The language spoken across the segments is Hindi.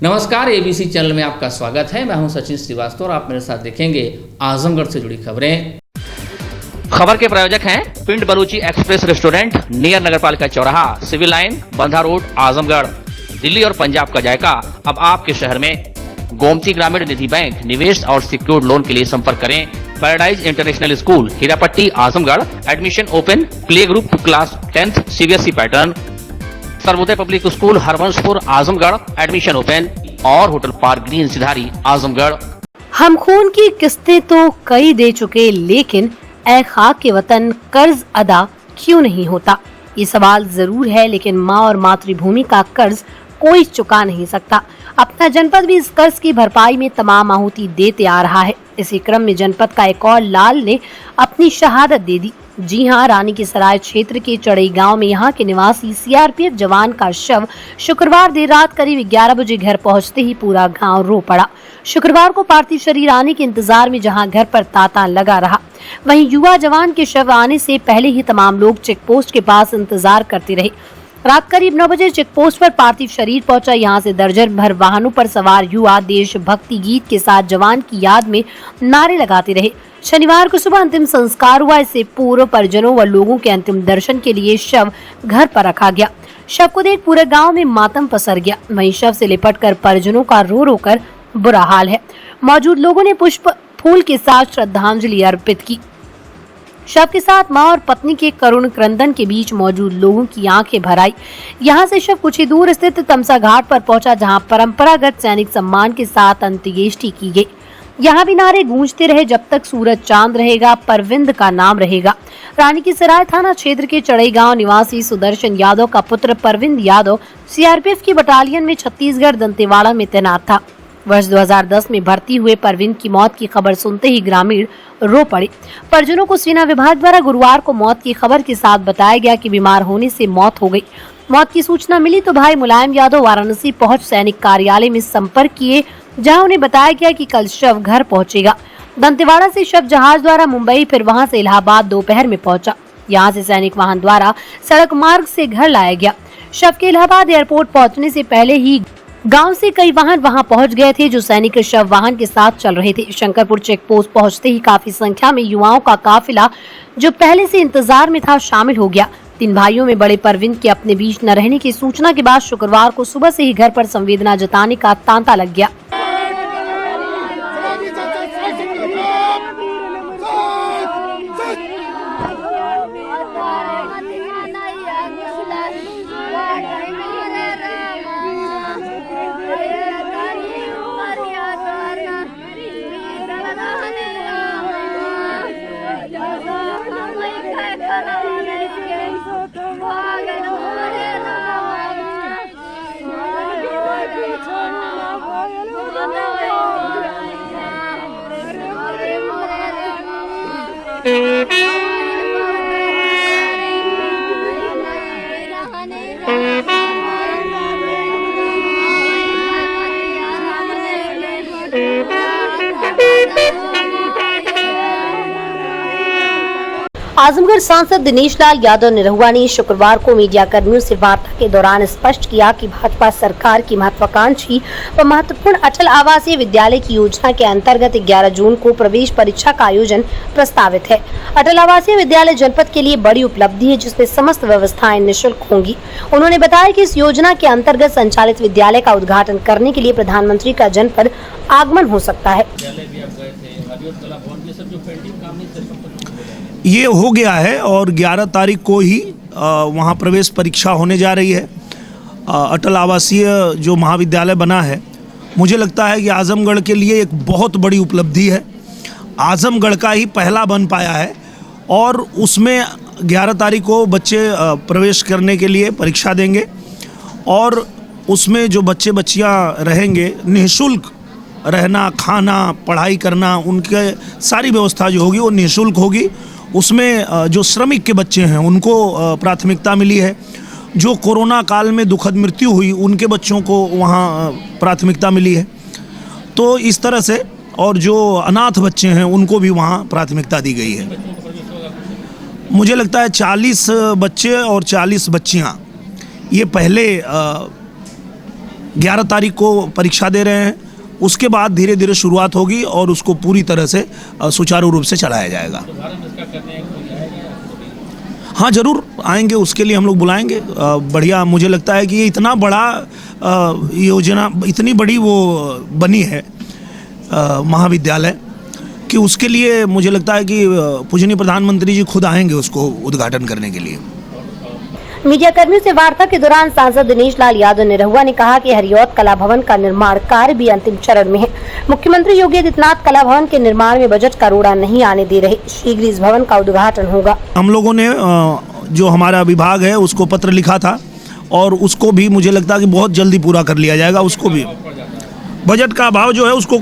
नमस्कार, एबीसी चैनल में आपका स्वागत है। मैं हूं सचिन श्रीवास्तव और आप मेरे साथ देखेंगे आजमगढ़ से जुड़ी खबरें। खबर के प्रायोजक हैं पिंड बलूची एक्सप्रेस रेस्टोरेंट नियर नगरपालिका चौराहा, सिविल लाइन, बंधा रोड, आजमगढ़। दिल्ली और पंजाब का जायका अब आपके शहर में। गोमती ग्रामीण निधि बैंक, निवेश और सिक्योर्ड लोन के लिए संपर्क करें। Paradise international school, Hirapatti, Azamgarh. Admission open. Play group class 10th CBSE pattern. Sarvodaya public school, Harvanshpur, Azamgarh. Admission open. और होटल पार्क ग्रीन, सिधारी, आजमगढ़। हम खून की किस्तें तो कई दे चुके, लेकिन ऐ खाक के वतन कर्ज अदा क्यों नहीं होता? ये सवाल जरूर है, लेकिन माँ और मातृभूमि का कर्ज कोई चुका नहीं सकता। अपना जनपद भी इस कर्ज की भरपाई में तमाम आहुति देते आ रहा है। इसी क्रम में जनपद का एक और लाल ने अपनी शहादत दे दी। जी हां, रानी की सराय क्षेत्र के चढ़ई गांव में यहां के निवासी CRPF जवान का शव शुक्रवार देर रात करीब 11 बजे घर पहुंचते ही पूरा गांव रो पड़ा। शुक्रवार को पार्थिव शरीर आने के इंतजार में जहां घर पर तांता लगा रहा, वहीं युवा जवान के शव आने से पहले ही तमाम लोग चेक पोस्ट के पास इंतजार करते रहे। रात करीब 9 बजे चेक पोस्ट पर पार्थिव शरीर पहुंचा। यहां से दर्जन भर वाहनों पर सवार युवा देशभक्ति गीत के साथ जवान की याद में नारे लगाते रहे। शनिवार को सुबह अंतिम संस्कार हुआ। इससे पूर्व परिजनों व लोगों के अंतिम दर्शन के लिए शव घर पर रखा गया। शव को देख पूरे गांव में मातम पसर गया। वहीं शव से लिपटकर परिजनों का रो रो कर बुरा हाल है। मौजूद लोगों ने पुष्प फूल के साथ श्रद्धांजलि अर्पित की। शव के साथ मां और पत्नी के करुण क्रंदन के बीच मौजूद लोगों की आंखें भर आई। यहाँ से शव कुछ ही दूर स्थित तमसा घाट पर पहुंचा, जहां परंपरागत सैनिक सम्मान के साथ अंत्येष्टि की गई। यहाँ भी नारे गूंजते रहे, जब तक सूरज चांद रहेगा परविंद का नाम रहेगा। रानी की सराय थाना क्षेत्र के चढ़ई गांव निवासी सुदर्शन यादव का पुत्र परविंद यादव CRPF की बटालियन में छत्तीसगढ़ दंतेवाड़ा में तैनात था। वर्ष 2010 में भर्ती हुए परवीन की मौत की खबर सुनते ही ग्रामीण रो पड़े। परिजनों को सेना विभाग द्वारा गुरुवार को मौत की खबर के साथ बताया गया कि बीमार होने से मौत हो गई। मौत की सूचना मिली तो भाई मुलायम यादव वाराणसी पहुंच सैनिक कार्यालय में संपर्क किए, जहां उन्हें बताया गया कि कल शव घर पहुंचेगा। दंतेवाड़ा से शव जहाज द्वारा मुंबई, फिर वहां से इलाहाबाद दोपहर में पहुंचा। यहां से सैनिक वाहन द्वारा सड़क मार्ग से घर लाया गया। शव के इलाहाबाद एयरपोर्ट पहुंचने से पहले ही गांव से कई वाहन वहां पहुंच गए थे, जो सैनिक शव वाहन के साथ चल रहे थे। शंकरपुर चेक पोस्ट पहुंचते ही काफी संख्या में युवाओं का काफिला, जो पहले से इंतजार में था, शामिल हो गया। 3 भाइयों में बड़े परवीन के अपने बीच न रहने की सूचना के बाद शुक्रवार को सुबह से ही घर पर संवेदना जताने का तांता लग गया। आजमगढ़ सांसद दिनेश लाल यादव निरहुआ ने शुक्रवार को मीडिया कर्मियों से वार्ता के दौरान स्पष्ट किया कि भाजपा सरकार की महत्वाकांक्षी व महत्वपूर्ण अटल आवासीय विद्यालय की योजना के अंतर्गत 11 जून को प्रवेश परीक्षा का आयोजन प्रस्तावित है। अटल आवासीय विद्यालय जनपद के लिए बड़ी उपलब्धि है, जिसमें समस्त व्यवस्थाएं निःशुल्क होंगी। उन्होंने बताया कि इस योजना के अंतर्गत संचालित विद्यालय का उद्घाटन करने के लिए प्रधानमंत्री का जनपद आगमन हो सकता है। ये हो गया है और 11 तारीख को ही वहाँ प्रवेश परीक्षा होने जा रही है। अटल आवासीय जो महाविद्यालय बना है, मुझे लगता है कि आजमगढ़ के लिए एक बहुत बड़ी उपलब्धि है। आजमगढ़ का ही पहला बन पाया है और उसमें 11 तारीख को बच्चे प्रवेश करने के लिए परीक्षा देंगे और उसमें जो बच्चे बच्चियाँ रहेंगे, निःशुल्क रहना, खाना, पढ़ाई करना, उनके सारी व्यवस्था जो होगी वो निःशुल्क होगी। उसमें जो श्रमिक के बच्चे हैं उनको प्राथमिकता मिली है। जो कोरोना काल में दुखद मृत्यु हुई उनके बच्चों को वहाँ प्राथमिकता मिली है। तो इस तरह से, और जो अनाथ बच्चे हैं उनको भी वहाँ प्राथमिकता दी गई है। मुझे लगता है 40 बच्चे और 40 बच्चियाँ ये पहले 11 तारीख को परीक्षा दे रहे हैं। उसके बाद धीरे धीरे शुरुआत होगी और उसको पूरी तरह से सुचारू रूप से चलाया जाएगा। हाँ, ज़रूर आएंगे, उसके लिए हम लोग बुलाएंगे। बढ़िया, मुझे लगता है कि ये इतना बड़ा योजना, इतनी बड़ी वो बनी है महाविद्यालय, कि उसके लिए मुझे लगता है कि पूजनीय प्रधानमंत्री जी खुद आएंगे उसको उद्घाटन करने के लिए। मीडिया कर्मियों से वार्ता के दौरान सांसद दिनेश लाल यादव निरहुआ ने कहा कि हरिऔध कला भवन का निर्माण कार्य भी अंतिम चरण में है। मुख्यमंत्री योगी आदित्यनाथ कला भवन के निर्माण में बजट का रोड़ा नहीं आने दे रहे। शीघ्र इस भवन का उद्घाटन होगा। हम लोगों ने जो हमारा विभाग है उसको पत्र लिखा था और उसको भी मुझे लगता है कि बहुत जल्दी पूरा कर लिया जाएगा। उसको भी बजट का अभाव जो है उसको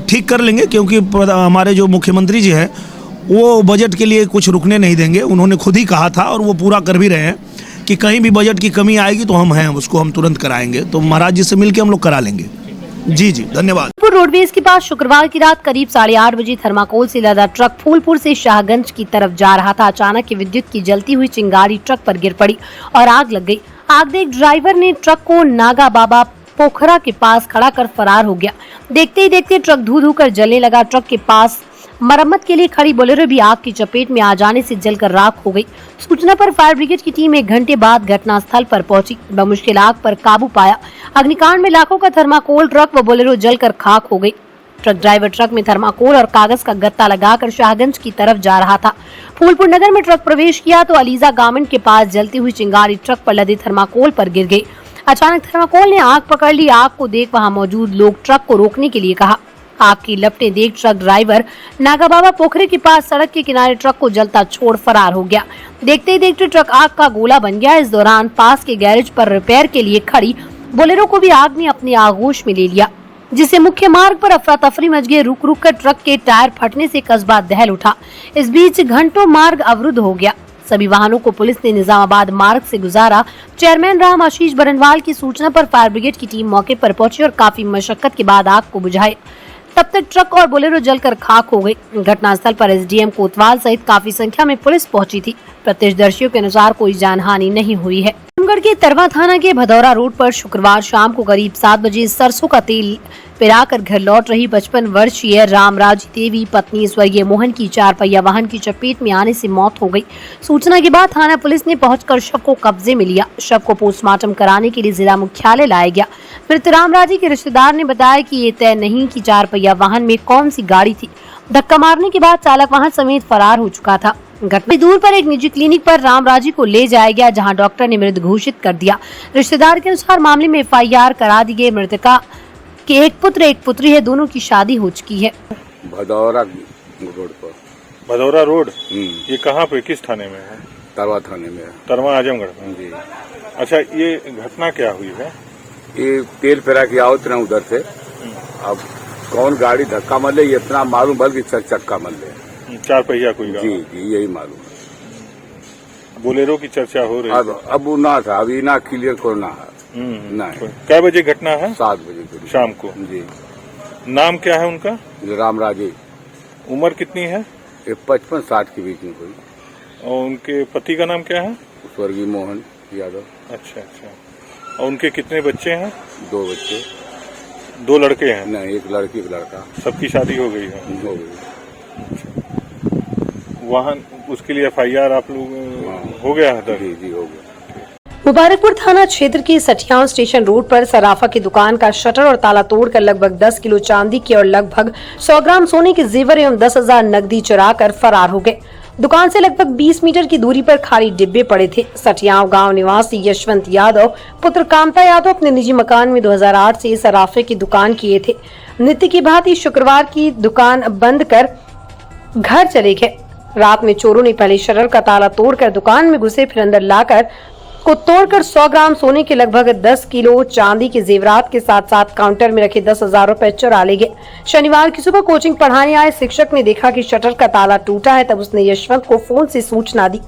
ठीक कर लेंगे, क्योंकि हमारे जो मुख्यमंत्री जी हैं वो बजट के लिए कुछ रुकने नहीं देंगे। उन्होंने खुद ही कहा था और वो पूरा कर भी रहे हैं कि कहीं भी बजट की कमी आएगी तो हम हैं, उसको हम तुरंत कराएंगे। तो महाराज जी से मिलकर हम लोग करा लेंगे। जी जी, धन्यवाद। रोडवेज के पास शुक्रवार की रात करीब 8:30 बजे थर्माकोल से लदा ट्रक फूलपुर से शाहगंज की तरफ जा रहा था। अचानक विद्युत की जलती हुई चिंगारी ट्रक पर गिर पड़ी और आग लग गई। आग देख ड्राइवर ने ट्रक को नागा बाबा पोखरा के पास खड़ा कर फरार हो गया। देखते ही देखते ट्रक धू धू कर जलने लगा। ट्रक के पास मरम्मत के लिए खड़ी बोलेरो भी आग की चपेट में आ जाने से जलकर राख हो गई। सूचना पर फायर ब्रिगेड की टीम 1 घंटे बाद घटनास्थल पर पहुंची। बमुश्किल आग पर काबू पाया। अग्निकांड में लाखों का थर्माकोल ट्रक व बोलेरो जलकर खाक हो गई। ट्रक ड्राइवर ट्रक में थर्माकोल और कागज का गत्ता लगाकर शाहगंज की तरफ जा रहा था। फूलपुर नगर में ट्रक प्रवेश किया तो अलीजा गार्मेंट के पास जलती हुई चिंगारी ट्रक पर लदे थर्माकोल पर गिर गई। अचानक थर्माकोल ने आग पकड़ ली। आग को देख वहां मौजूद लोग ट्रक को रोकने के लिए कहा। आग की लपटें देख ट्रक ड्राइवर नागाबाबा पोखरे के पास सड़क के किनारे ट्रक को जलता छोड़ फरार हो गया। देखते ही देखते ट्रक आग का गोला बन गया। इस दौरान पास के गैरेज पर रिपेयर के लिए खड़ी बोलेरो को भी आग ने अपने आगोश में ले लिया, जिससे मुख्य मार्ग पर अफरा तफरी मच गई। रुक रुक कर ट्रक के टायर फटने से कस्बा दहल उठा। इस बीच घंटों मार्ग अवरुद्ध हो गया। सभी वाहनों को पुलिस ने निजामाबाद मार्ग से गुजारा। चेयरमैन राम आशीष बरनवाल की सूचना पर फायर ब्रिगेड की टीम मौके पर पहुंची और काफी मशक्कत के बाद आग को बुझाए। तब तक ट्रक और बोलेरो जलकर खाक हो गई। घटनास्थल पर एसडीएम कोतवाल सहित काफी संख्या में पुलिस पहुंची थी। प्रत्यक्षदर्शियों के अनुसार कोई जानहानि नहीं हुई है। आजमगढ़ के तरवा थाना के भदौरा रोड पर शुक्रवार शाम को करीब 7 बजे सरसों का तेल पिलाकर घर लौट रही 55 वर्षीय रामराजी देवी पत्नी स्वर्गीय मोहन की 4 पहिया वाहन की चपेट में आने से मौत हो गई। सूचना के बाद थाना पुलिस ने पहुंचकर शव को कब्जे में लिया। शव को पोस्टमार्टम कराने के लिए जिला मुख्यालय लाया गया। मृत रामराजी के रिश्तेदार ने बताया कि ये तय नहीं कि 4 पहिया वाहन में कौन सी गाड़ी थी। धक्का मारने के बाद चालक वाहन समेत फरार हो चुका था। घटना दूर पर एक निजी क्लिनिक पर रामराजी को ले जाया गया, जहां डॉक्टर ने मृत घोषित कर दिया। रिश्तेदार के अनुसार मामले में FIR करा दी गई। मृतका के एक पुत्र एक पुत्री है। दोनों की शादी हो चुकी है। भदौरा रोड पर। भदौरा रोड ये कहाँ पे, किस थाने में है? तरवा थाने में है। तरवा आजमगढ़ में जी। अच्छा, ये घटना क्या हुई है? ये तेल पेरा की आवत ना उधर से, अब कौन गाड़ी धक्का मर ले ये इतना मालूम, बल्कि चक्का मर ले। 4 पहिया कोई गाड़ी? जी जी, यही मालूम। बोलेरो की चर्चा हो रही है। अब वो ना था, अभी ना क्लियर करना है। नहीं। क्या बजे घटना है? 7 बजे शाम को। जी। नाम क्या है उनका? रामराजी। उम्र कितनी है? 55-60 के बीच में कोई। और उनके पति का नाम क्या है? स्वर्गीय मोहन यादव। अच्छा अच्छा। और उनके कितने बच्चे हैं? 2 बच्चे। 2 लड़के हैं? नहीं, एक लड़की एक लड़का। सबकी शादी हो गई है? हो गई। वाहन उसके लिए FIR आप लोग हो गया है? जी जी, हो गया। मुबारकपुर थाना क्षेत्र के सठियाव स्टेशन रोड पर सराफा की दुकान का शटर और ताला तोड़कर लगभग 10 किलो चांदी के और लगभग 100 ग्राम सोने के जेवर एवं 10,000 नकदी चुरा कर फरार हो गए। दुकान से लगभग 20 मीटर की दूरी पर खाली डिब्बे पड़े थे। सठियाव गांव निवासी यशवंत यादव पुत्र कामता यादव अपने निजी मकान में 2008 से सराफे की दुकान किए थे। नित्य की भांति शुक्रवार की दुकान बंद कर घर चले गए। रात में चोरों ने पहले शटर का ताला तोड़कर दुकान में घुसे, फिर अंदर लाकर को तोड़कर 100 ग्राम सोने के लगभग 10 किलो चांदी के जेवरात के साथ साथ काउंटर में रखे 10,000 रुपए चुरा ले गए। शनिवार की सुबह कोचिंग पढ़ाने आए शिक्षक ने देखा कि शटर का ताला टूटा है। तब उसने यशवंत को फोन से सूचना दी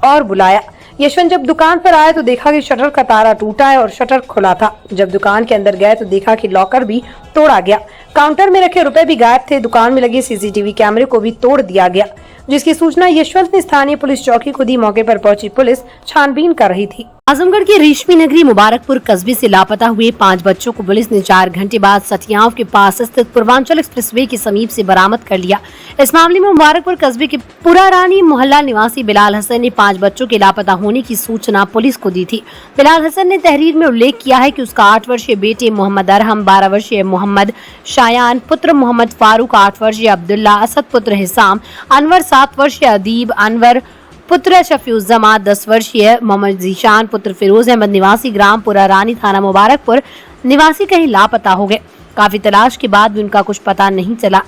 और बुलाया। यशवंत जब दुकान पर आए तो देखा कि शटर का ताला टूटा है और शटर खुला था। जब दुकान के अंदर गए तो देखा कि लॉकर भी तोड़ा गया। काउंटर में रखे रुपए भी गायब थे। दुकान में लगे CCTV कैमरे को भी तोड़ दिया गया, जिसकी सूचना यशवंत ने स्थानीय पुलिस चौकी को दी। मौके पर पहुंची पुलिस छानबीन कर रही थी। आजमगढ़ के रेशमी नगरी मुबारकपुर कस्बे से लापता हुए 5 बच्चों को पुलिस ने 4 घंटे बाद सठियाव के पास स्थित पूर्वांचल एक्सप्रेसवे के समीप से बरामद कर लिया। इस मामले में मुबारकपुर कस्बे के पुरारानी मोहल्ला निवासी बिलाल हसन ने 5 बच्चों के लापता होने की सूचना पुलिस को दी थी। बिलाल हसन ने तहरीर में उल्लेख किया है कि उसका 8 वर्षीय बेटे मोहम्मद अरहम, 12 वर्षीय मोहम्मद शायान, पुत्र मोहम्मद फारूक, 8 वर्षीय अब्दुल्ला, असद पुत्र हिसाम, अनवर 7 वर्षीय अदीब, अनवर पुत्र शफीउज्जमा, 10 वर्षीय मोहम्मद जीशान, पुत्र फिरोज अहमद निवासी ग्राम पुरारानी थाना मुबारकपुर निवासी कहीं लापता हो गए। काफी तलाश के बाद भी उनका कुछ पता नहीं चला।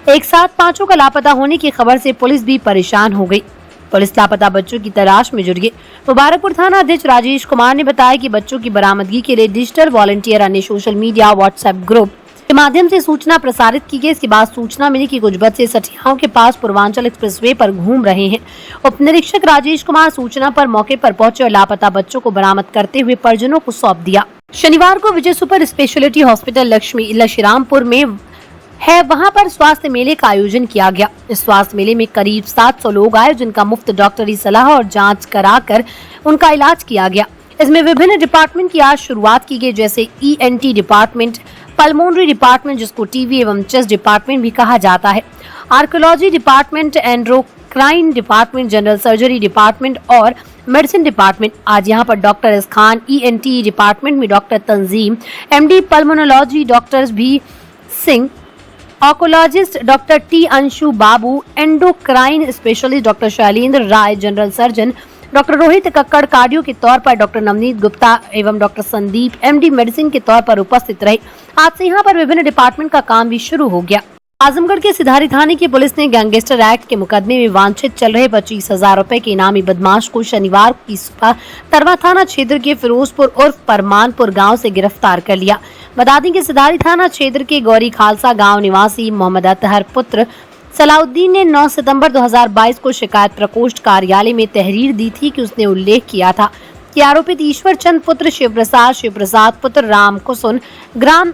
एक साथ 5 का लापता होने की खबर से पुलिस भी परेशान हो गई। पुलिस लापता बच्चों की तलाश में जुट गई। मुबारकपुर थाना अध्यक्ष राजेश कुमार ने बताया कि बच्चों की बरामदगी के लिए डिजिटल वॉलंटियर, अन्य सोशल मीडिया, व्हाट्सएप ग्रुप के माध्यम से सूचना प्रसारित की गई। इसके बाद सूचना मिली कि कुछ बच्चे सठियाव के पास पूर्वांचल एक्सप्रेसवे पर घूम रहे हैं। उप निरीक्षक राजेश कुमार सूचना पर मौके पर पहुंचे और लापता बच्चों को बरामद करते हुए परिजनों को सौंप दिया। शनिवार को विजय सुपर स्पेशलिटी हॉस्पिटल लक्ष्मीरामपुर में है, वहां पर स्वास्थ्य मेले का आयोजन किया गया। इस स्वास्थ्य मेले में करीब 700 लोग आए, जिनका मुफ्त डॉक्टरी सलाह और जाँच कराकर उनका इलाज किया गया। इसमें विभिन्न डिपार्टमेंट की आज शुरुआत की गई, जैसे ENT डिपार्टमेंट, पल्मोनरी डिपार्टमेंट जिसको टीवी एवं चेस्ट डिपार्टमेंट भी कहा जाता है, oncology department, endocrine department, general surgery department और मेडिसिन डिपार्टमेंट। आज यहां पर doctor S Khan, ENT department में doctor Tanzeem, MD pulmonology doctor B Singh, oncologist doctor T Anshu Babu, endocrine specialist doctor Shailendra Rai, general surgeon doctor Rohit Kakkar, cardio के तौर पर डॉक्टर नवनीत गुप्ता एवं डॉक्टर संदीप MD मेडिसिन के तौर पर उपस्थित रहे। आज से यहाँ पर विभिन्न डिपार्टमेंट का काम भी शुरू हो गया। आजमगढ़ के सिधारी थाने की पुलिस ने गैंगस्टर एक्ट के मुकदमे में वांछित चल रहे 25,000 रुपए के इनामी बदमाश को शनिवार की सुबह तरवा थाना क्षेत्र के फिरोजपुर उर्फ परमानपुर गांव से गिरफ्तार कर लिया। बता दें कि सिधारी थाना क्षेत्र के गौरी खालसा गांव निवासी मोहम्मद अतहर पुत्र सलाउद्दीन ने 9 सितंबर 2022 को शिकायत प्रकोष्ठ कार्यालय में तहरीर दी थी कि उसने उल्लेख किया था कि आरोपित ईश्वर चंद पुत्र शिवप्रसाद पुत्र राम कुसुन, ग्राम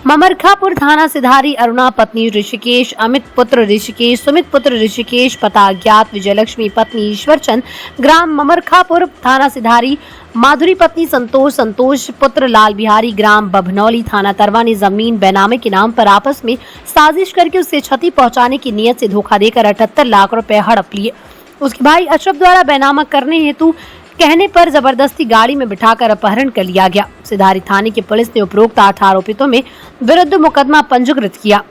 ममरखापुर, थाना सिधारी, अरुणा पत्नी ऋषिकेश, अमित पुत्र ऋषिकेश, सुमित पुत्र ऋषिकेश, पता अज्ञात, विजयलक्ष्मी पत्नी ईश्वर चंद, ग्राम ममरखापुर, थाना सिधारी, माधुरी पत्नी संतोष पुत्र लाल बिहारी, ग्राम बभनौली, थाना तरवा ने जमीन बेनामे के नाम पर आपस में साजिश करके उससे क्षति पहुंचाने की नियत से धोखा देकर 78 लाख रुपए हड़प लिए। उसके भाई अशरफ द्वारा बेनामा करने हेतु कहने पर जबरदस्ती गाड़ी में बिठाकर अपहरण कर लिया गया। सिधारी थाने की पुलिस ने उपरोक्त 8 आरोपितों में विरुद्ध मुकदमा पंजीकृत किया,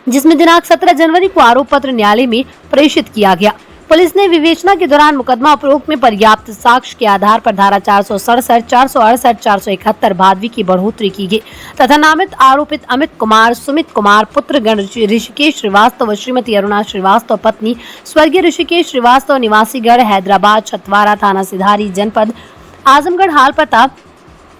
जिसमें दिनांक 17 जनवरी को आरोप पत्र न्यायालय में प्रेषित किया गया। पुलिस ने विवेचना के दौरान मुकदमा उपरोक्त में पर्याप्त साक्ष्य के आधार पर धारा 467, 468, 471 भादवी की बढ़ोतरी की गई तथा नामित आरोपित अमित कुमार, सुमित कुमार पुत्रगण ऋषिकेश श्रीवास्तव व श्रीमती अरुणा श्रीवास्तव पत्नी स्वर्गीय ऋषिकेश श्रीवास्तव निवासीगढ़ हैदराबाद छतवारा थाना सिधारी जनपद आजमगढ़ हाल पता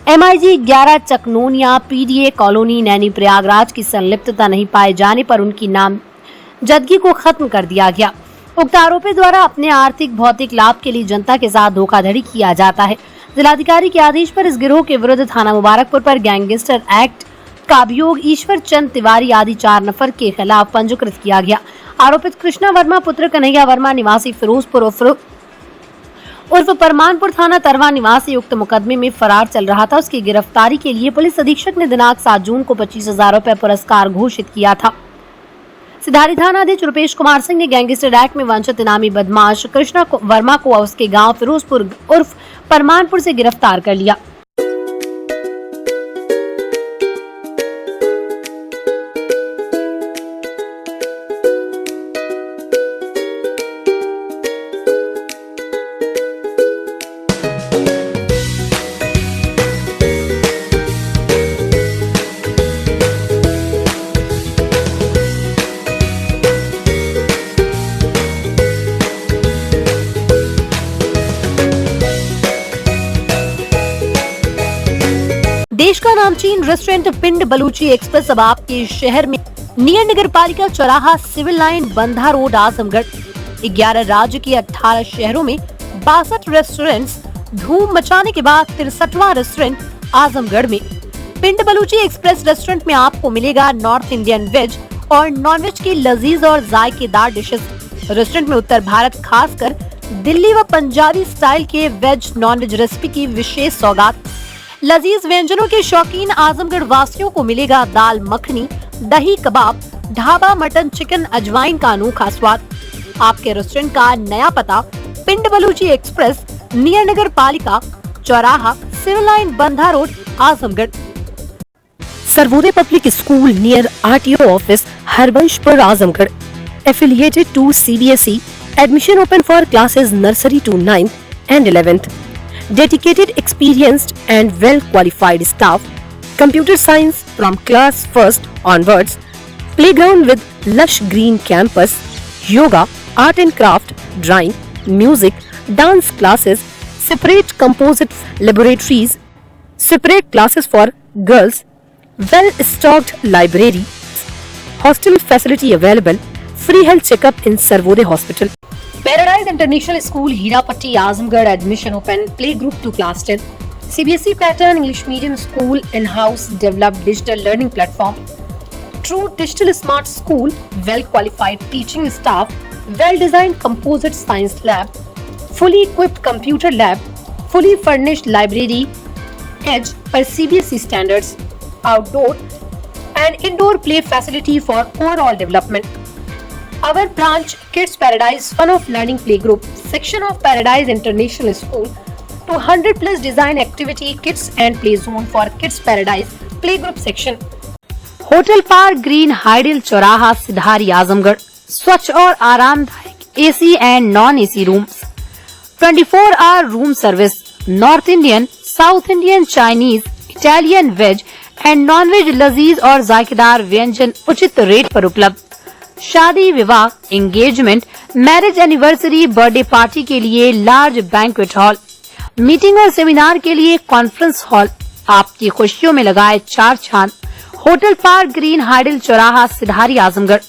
MIG 11 चकनोनिया PDA colony Naini Prayagraj की संलिप्तता नहीं पाए जाने पर उनकी नामजदगी को खत्म कर दिया गया। उक्त आरोपी द्वारा अपने आर्थिक भौतिक लाभ के लिए जनता के साथ धोखाधड़ी किया जाता है। जिलाधिकारी के आदेश पर इस गिरोह के विरुद्ध थाना मुबारकपुर पर गैंगस्टर एक्ट का अभियोग ईश्वर चंद तिवारी आदि 4 नफर के खिलाफ पंजीकृत किया गया। आरोपित कृष्णा वर्मा पुत्र कन्हैया वर्मा निवासी फिरोजपुर उर्फ परमानपुर, थाना तरवा निवासी उक्त मुकदमे में फरार चल रहा था। उसकी गिरफ्तारी के लिए पुलिस अधीक्षक ने दिनांक 7 जून को 25,000 रुपए पुरस्कार घोषित किया था। सिधारी थाना अध्यक्ष रुपेश कुमार सिंह ने गैंगस्टर एक्ट में वांछित इनामी बदमाश कृष्णा वर्मा को उसके गांव फिरोजपुर उर्फ परमानपुर से गिरफ्तार कर लिया। देश का नामचीन रेस्टोरेंट पिंड बलूची एक्सप्रेस अब आपके शहर में नियर नगर पालिका चौराहा, सिविल लाइन, बंधा रोड, आजमगढ़। 11 राज्य के 18 शहरों में 62 रेस्टोरेंट्स धूम मचाने के बाद 63वां रेस्टोरेंट आजमगढ़ में। पिंड बलूची एक्सप्रेस रेस्टोरेंट में आपको मिलेगा नॉर्थ इंडियन वेज और नॉन वेज की लजीज और जायकेदार डिशेस। रेस्टोरेंट में उत्तर भारत खासकर दिल्ली व पंजाबी स्टाइल के वेज नॉन वेज रेसिपी की विशेष सौगात। लजीज व्यंजनों के शौकीन आजमगढ़ वासियों को मिलेगा दाल मखनी, दही कबाब, ढाबा मटन चिकन अजवाइन का अनोखा स्वाद। आपके रेस्टोरेंट का नया पता पिंड बलूची एक्सप्रेस, नियर नगर पालिका चौराहा, सिविल लाइन बंधा road, Azamgarh. Sarvodaya public school near RTO office, Harbanspur, Azamgarh, affiliated to CBSE. Admission open for classes nursery to 9th and 11th. Dedicated, experienced and well qualified staff. Computer science from class 1st onwards. Playground with lush green campus. Yoga, art and craft, drawing, music, dance classes. Separate composite laboratories. Separate classes for girls. Well-stocked library. Hostel facility available. Free health checkup in Sarvodaya Hospital. Paradise International School, Hirapatti, Azamgarh. Admission open. Play group to class 10. CBSE pattern English medium school, in-house developed digital learning platform. True digital smart school. Well qualified teaching staff. Well-designed composite science lab. Fully equipped computer lab. Fully furnished library. Edge per CBSE standards. Outdoor and indoor play facility for overall development. Our branch Kids Paradise Fun of Learning Playgroup section of Paradise International School, 200 plus design activity kits and play zone for Kids Paradise Playgroup section. Hotel park green hydel चौराहा सिधारी आजमगढ़, स्वच्छ और आरामदायक AC and non AC rooms, 24 hour room service, north Indian, south Indian, Chinese, Italian, veg and non veg लजीज और जायकेदार व्यंजन उचित रेट पर उपलब्ध। शादी, विवाह, engagement, marriage anniversary, birthday party के लिए लार्ज बैंक्वेट हॉल, मीटिंग और सेमिनार के लिए कॉन्फ्रेंस हॉल। आपकी खुशियों में लगाए चार चांद। होटल पार्क ग्रीन हाइडल चौराहा सिधारी आजमगढ़।